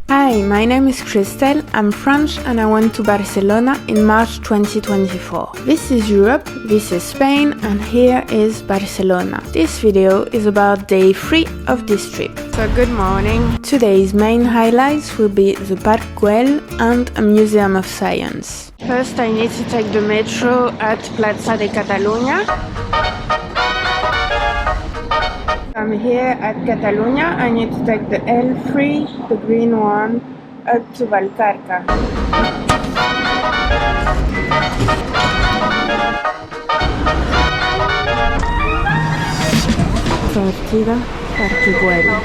Hi, my name is Christelle, I'm French and I went to Barcelona in March 2024. This is Europe, this is Spain, and here is Barcelona. This video is about day 3 of this trip. So good morning. Today's main highlights will be the Park Güell and a museum of science. First I need to take the metro at Plaza de Catalunya. I'm here at Catalunya. I need to take the L3, the green one, up to Vallcarca. Partida Parque Güell.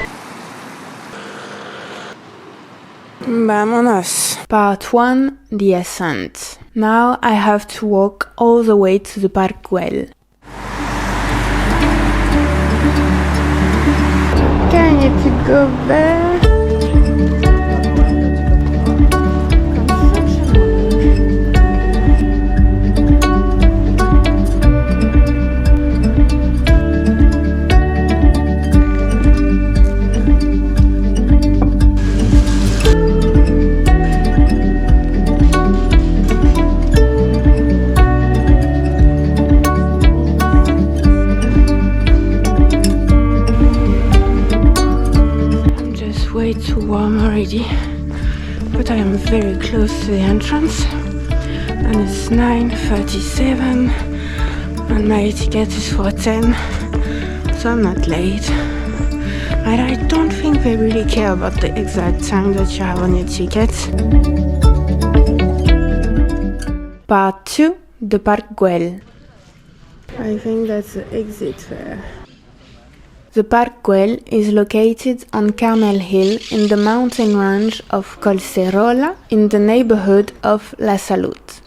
Vámonos! Part 1, the ascent. Now I have to walk all the way to the Park Güell. I need to go there. Way too warm already, but I am very close to the entrance and it's 9:37 and my ticket is for 10, so I'm not late. And I don't think they really care about the exact time that you have on your ticket. Part 2, the Park Güell. I think that's the exit there. The Park Güell is located on Carmel Hill in the mountain range of Collserola in the neighborhood of La Salut.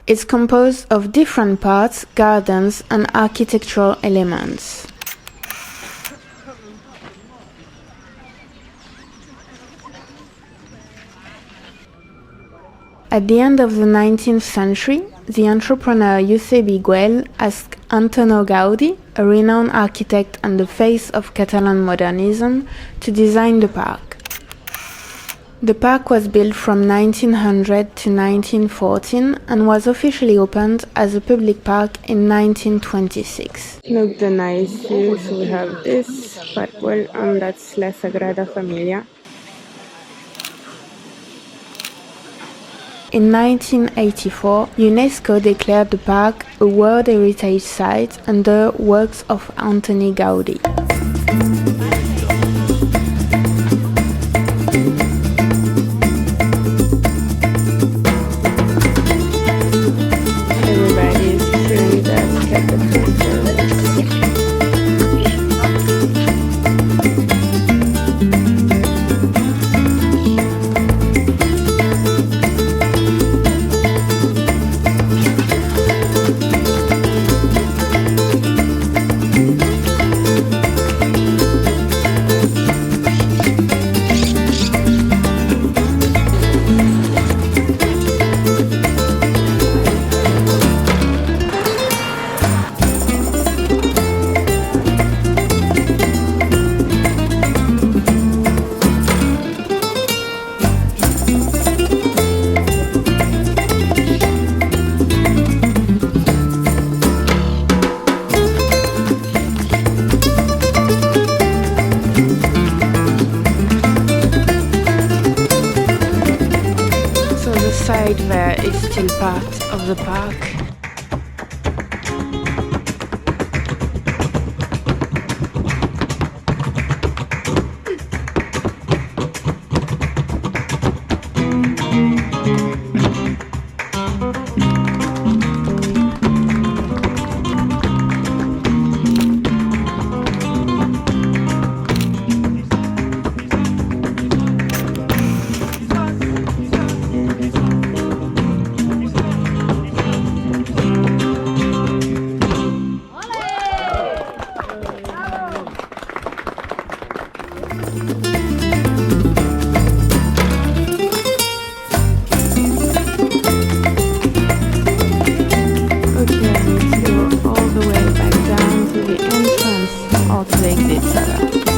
It's composed of different parts, gardens and architectural elements. At the end of the 19th century, the entrepreneur Josep Güell asked Antonio Gaudí, a renowned architect and the face of Catalan modernism, to design the park. The park was built from 1900 to 1914 and was officially opened as a public park in 1926. Look the nice view, so we have this Park Güell and that's La Sagrada Familia. In 1984, UNESCO declared the park a World Heritage Site under works of Antoni Gaudí. Everybody is doing that capital. Side there is still part of the park. all the way back down to the entrance or to the exit.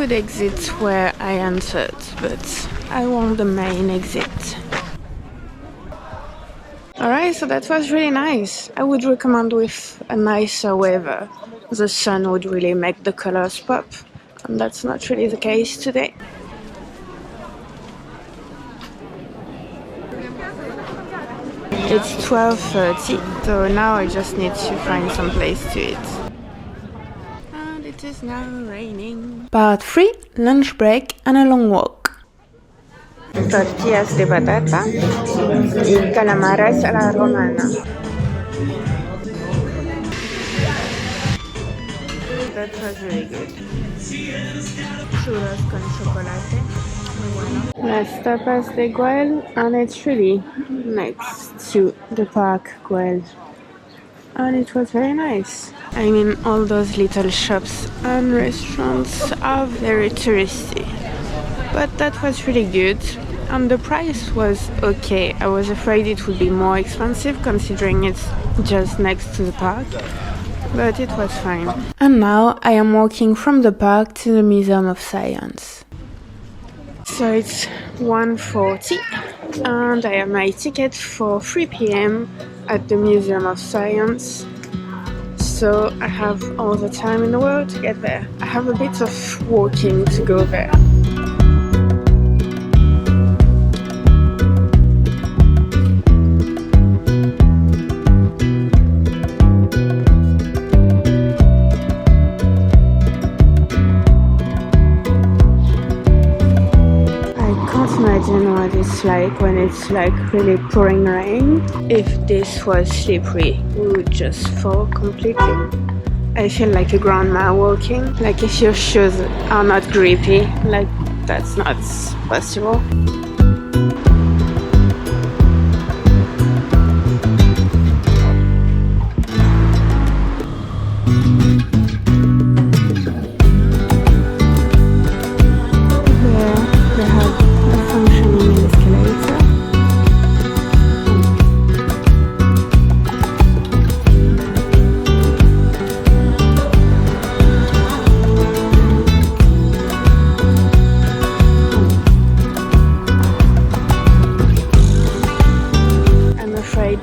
could exit where I entered, but I want the main exit. Alright, so that was really nice. I would recommend with a nicer weather. The sun would really make the colors pop, and that's not really the case today. It's 12:30, so now I just need to find some place to eat. And it is now raining. Part 3, lunch break and a long walk. Tortillas de patata y calamares a la romana. That was really good. Churros con chocolate. Las tapas de Güell, and it's really next to the park Güell. And it was very nice. I mean, all those little shops and restaurants are very touristy. But that was really good. And the price was okay. I was afraid it would be more expensive considering it's just next to the park. But it was fine. And now I am walking from the park to the Museum of Science. So it's 1:40 and I have my ticket for 3 p.m. at the Museum of Science. So I have all the time in the world to get there. I have a bit of walking to go there. Imagine what it's like when it's like really pouring rain. If this was slippery, we would just fall completely. I feel like a grandma walking, like if your shoes are not grippy, like that's not possible.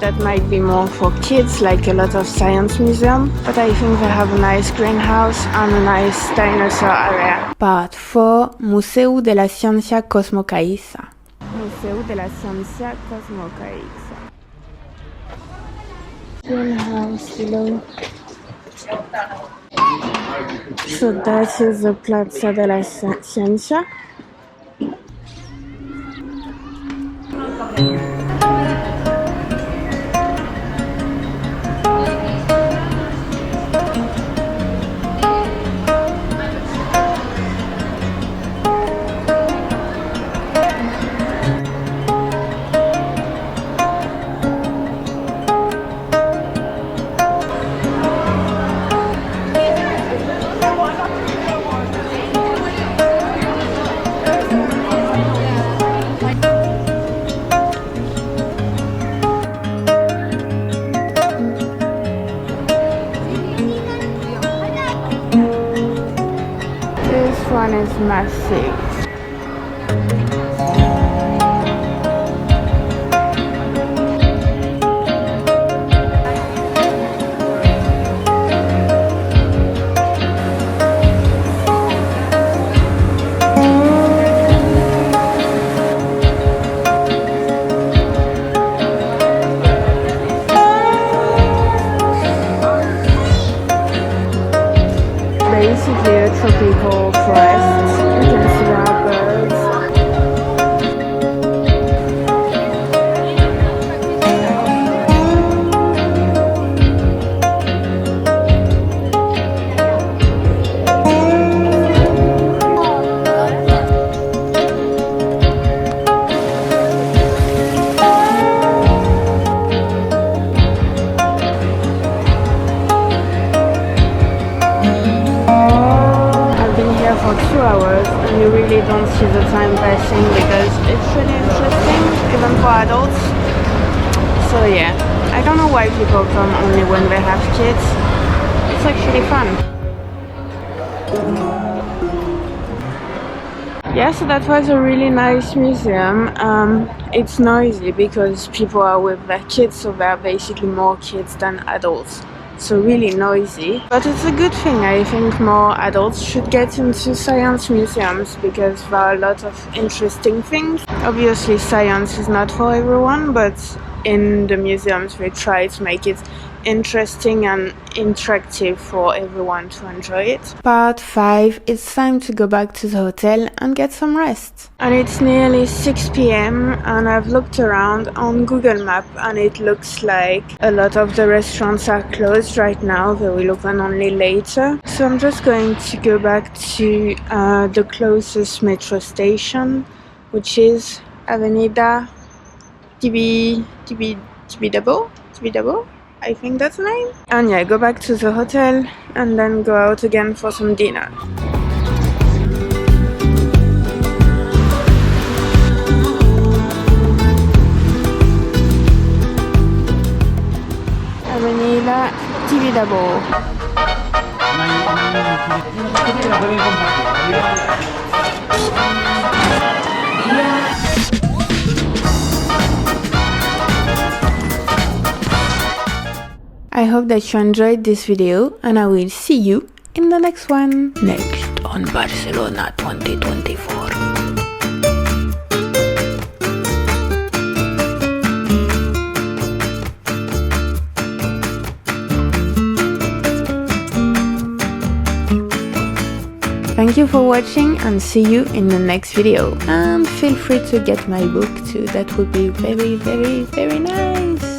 That might be more for kids, like a lot of science museums, but I think they have a nice greenhouse and a nice dinosaur area. Part 4, Museu de la Ciencia Cosmocaixa. Museu de la Ciencia Cosmocaixa. Greenhouse below. So that is the Plaza de la Ciencia. This one is massive. Basically a tropical forest. You can see there are birds. For 2 hours and you really don't see the time passing because it's really interesting even for adults. So yeah, I don't know why people come only when they have kids. It's actually fun. Yeah, so that was a really nice museum. It's noisy because people are with their kids, so there are basically more kids than adults. So really noisy. But it's a good thing. I think more adults should get into science museums because there are a lot of interesting things. Obviously science is not for everyone, but in the museums we try to make it interesting and interactive for everyone to enjoy it. Part 5, it's time to go back to the hotel and get some rest. And it's nearly 6 p.m. and I've looked around on Google Maps and it looks like a lot of the restaurants are closed right now. They will open only later. So I'm just going to go back to the closest metro station, which is Avenida Tibidabo? I think that's the name. And yeah, go back to the hotel and then go out again for some dinner. Avenida Tibidabo. I hope that you enjoyed this video and I will see you in the next one. Next on Barcelona 2024. Thank you for watching and see you in the next video. And feel free to get my book too, that would be very, very, very nice.